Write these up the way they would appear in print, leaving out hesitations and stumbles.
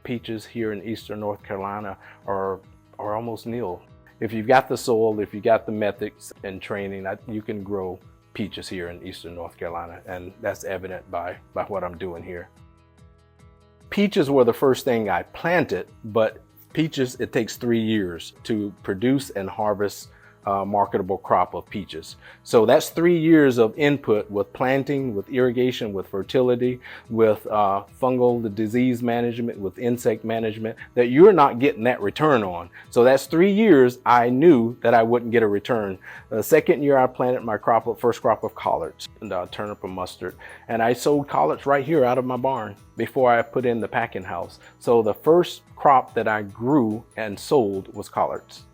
peaches here in eastern North Carolina are almost nil. If you've got the soil, if you got the methods and training, you can grow peaches here in eastern North Carolina, and that's evident by what I'm doing here. Peaches were the first thing I planted, but peaches, it takes 3 years to produce and harvest marketable crop of peaches. So that's 3 years of input with planting, with irrigation, with fertility, with fungal disease management, with insect management, that you're not getting that return on. So that's 3 years I knew that I wouldn't get a return. The second year I planted my first crop of collards and turnip and mustard, and I sold collards right here out of my barn before I put in the packing house. So the first crop that I grew and sold was collards.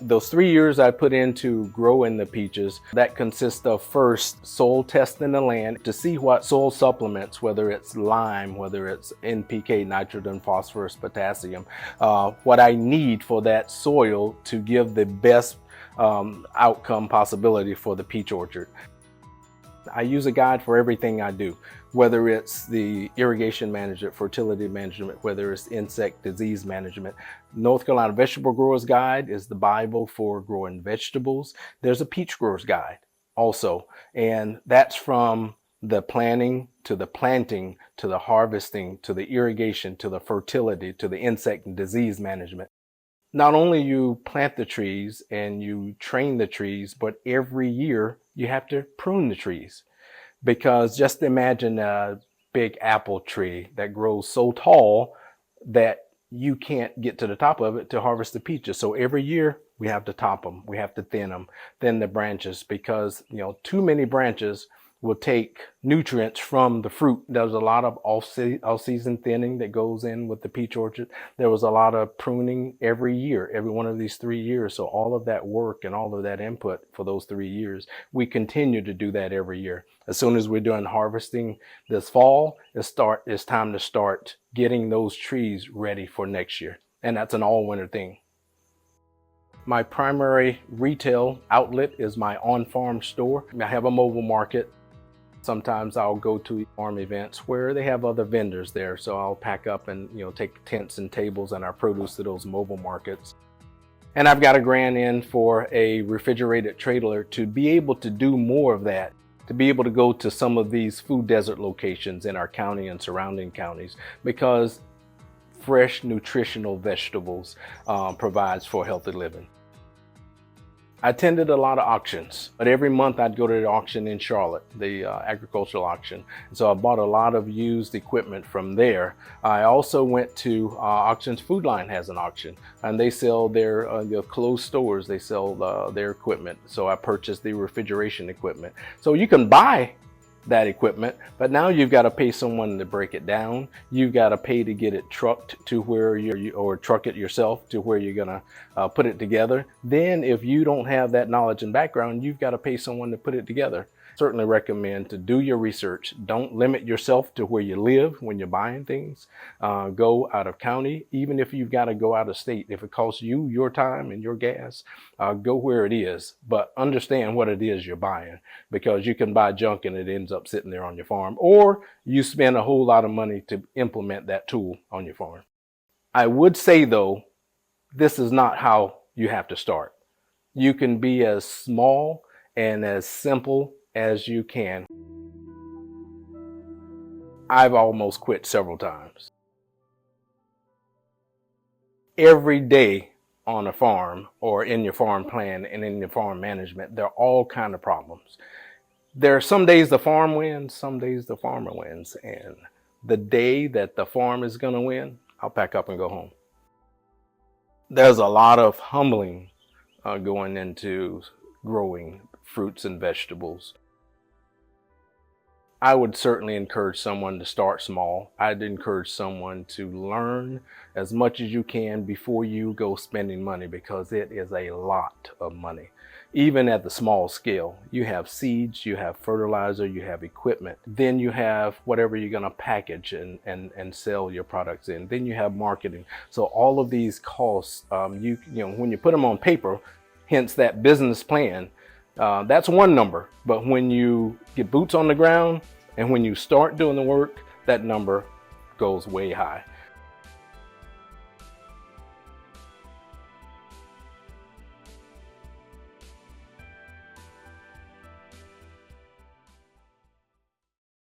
Those 3 years I put into growing the peaches, that consists of first soil testing the land to see what soil supplements, whether it's lime, whether it's NPK, nitrogen, phosphorus, potassium, what I need for that soil to give the best outcome possibility for the peach orchard. I use a guide for everything I do, whether it's the irrigation management, fertility management, whether it's insect disease management. North Carolina Vegetable Growers Guide is the Bible for growing vegetables. There's a peach growers guide also, and that's from the planning to the planting to the harvesting to the irrigation to the fertility to the insect and disease management. Not only you plant the trees and you train the trees, but every year you have to prune the trees. Because just imagine a big apple tree that grows so tall that you can't get to the top of it to harvest the peaches. So every year we have to top them, we have to thin the branches, because too many branches will take nutrients from the fruit. There's a lot of off-season thinning that goes in with the peach orchard. There was a lot of pruning every year, every one of these 3 years. So all of that work and all of that input for those 3 years, we continue to do that every year. As soon as we're done harvesting this fall, it's time to start getting those trees ready for next year. And that's an all-winter thing. My primary retail outlet is my on-farm store. I have a mobile market. Sometimes I'll go to farm events where they have other vendors there. So I'll pack up and take tents and tables and our produce to those mobile markets. And I've got a grant in for a refrigerated trailer to be able to do more of that, to be able to go to some of these food desert locations in our county and surrounding counties, because fresh nutritional vegetables provides for healthy living. I attended a lot of auctions, but every month I'd go to the auction in Charlotte, the agricultural auction. So I bought a lot of used equipment from there. I also went to Auctions Food Line has an auction, and they sell their closed stores. They sell their equipment. So I purchased the refrigeration equipment. So you can buy that equipment, but now you've got to pay someone to break it down. You've got to pay to get it trucked to where or truck it yourself to where you're gonna put it together. Then if you don't have that knowledge and background, you've got to pay someone to put it together. Certainly recommend to do your research. Don't limit yourself to where you live when you're buying things. Go out of county, even if you've got to go out of state. If it costs you your time and your gas, go where it is, but understand what it is you're buying, because you can buy junk and it ends up sitting there on your farm, or you spend a whole lot of money to implement that tool on your farm. I would say though, this is not how you have to start. You can be as small and as simple as you can. I've almost quit several times. Every day on a farm or in your farm plan and in your farm management, there are all kinds of problems. There are some days the farm wins, some days the farmer wins. And the day that the farm is going to win, I'll pack up and go home. There's a lot of humbling going into growing fruits and vegetables. I would certainly encourage someone to start small. I'd encourage someone to learn as much as you can before you go spending money, because it is a lot of money. Even at the small scale, you have seeds, you have fertilizer, you have equipment, then you have whatever you're going to package and sell your products in. Then you have marketing. So all of these costs, when you put them on paper, hence that business plan, that's one number. But when you get boots on the ground and when you start doing the work, that number goes way high.